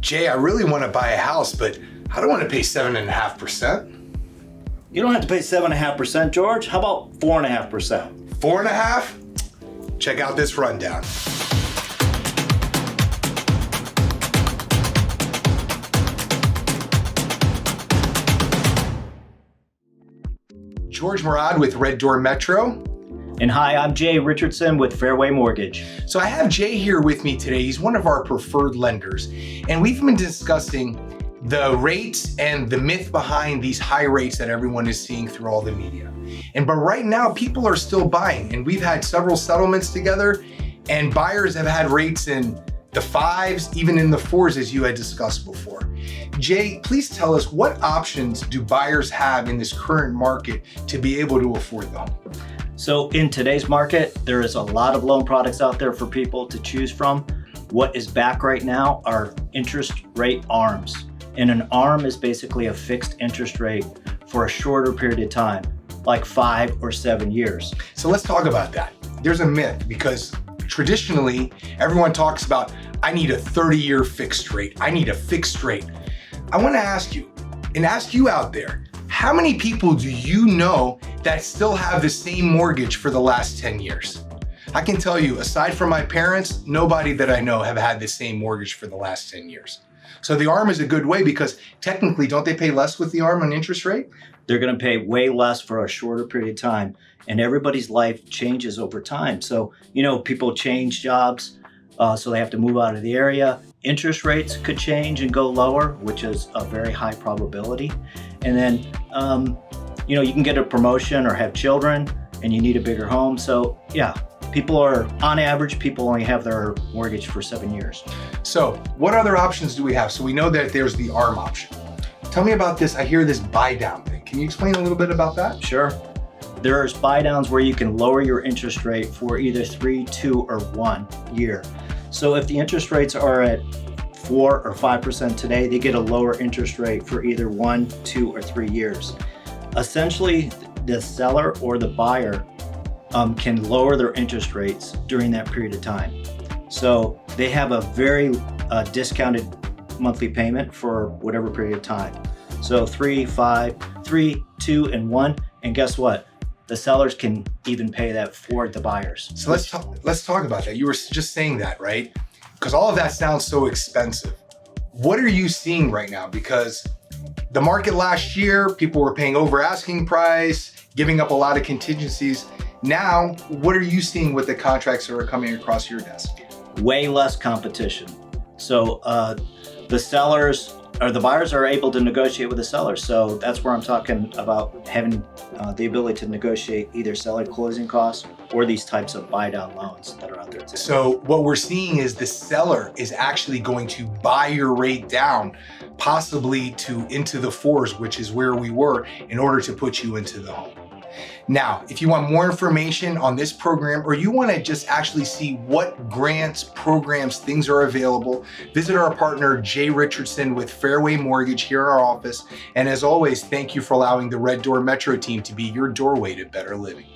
Jay, I really want to buy a house, but I don't want to pay 7.5%. You don't have to pay 7.5%, George. How about 4.5%? 4.5? Check out this rundown. George Murad with Red Door Metro. And hi, I'm Jay Richardson with Fairway Mortage. So I have Jay here with me today. He's one of our preferred lenders, and we've been discussing the rates and the myth behind these high rates that everyone is seeing through all the media. But right now, people are still buying, and we've had several settlements together, and buyers have had rates in the 5s, even in the 4s, as you had discussed before. Jay, please tell us, what options do buyers have in this current market to be able to afford them? So in today's market, there is a lot of loan products out there for people to choose from. What is back right now are interest rate ARMs. And an ARM is basically a fixed interest rate for a shorter period of time, like 5 or 7 years. So let's talk about that. There's a myth, because traditionally, everyone talks about, I need a 30-year fixed rate. I need a fixed rate. I want to ask you, and ask you out there, how many people do you know that still have the same mortgage for the last 10 years? I can tell you, aside from my parents, nobody that I know have had the same mortgage for the last 10 years. So the ARM is a good way, because technically, don't they pay less with the ARM on interest rate? They're going to pay way less for a shorter period of time, and everybody's life changes over time. So, people change jobs, so they have to move out of the area. Interest rates could change and go lower, which is a very high probability. And then, you can get a promotion or have children and you need a bigger home. So yeah, on average, people only have their mortgage for 7 years. So what other options do we have? So we know that there's the ARM option. Tell me about this. I hear this buy down thing. Can you explain a little bit about that? Sure. There's buy downs where you can lower your interest rate for either 3, 2, or 1 year. So if the interest rates are at 4 or 5% today, they get a lower interest rate for either 1, 2, or 3 years. Essentially, the seller or the buyer can lower their interest rates during that period of time. So they have a very discounted monthly payment for whatever period of time. So 3, 5, 3, 2, and 1. And guess what? The sellers can even pay that for the buyers. So let's talk about that. You were just saying that, right? Because all of that sounds so expensive. What are you seeing right now? Because the market last year, people were paying over asking price, giving up a lot of contingencies. Now, what are you seeing with the contracts that are coming across your desk? Way less competition. So the sellers or the buyers are able to negotiate with the sellers. So that's where I'm talking about having the ability to negotiate either seller closing costs or these types of buy down loans that are out there today. So what we're seeing is the seller is actually going to buy your rate down, possibly into the 4s, which is where we were, in order to put you into the home. Now, if you want more information on this program, or you want to just actually see what grants, programs, things are available, visit our partner, Jay Richardson with Fairway Mortage here in our office. And as always, thank you for allowing the Red Door Metro team to be your doorway to better living.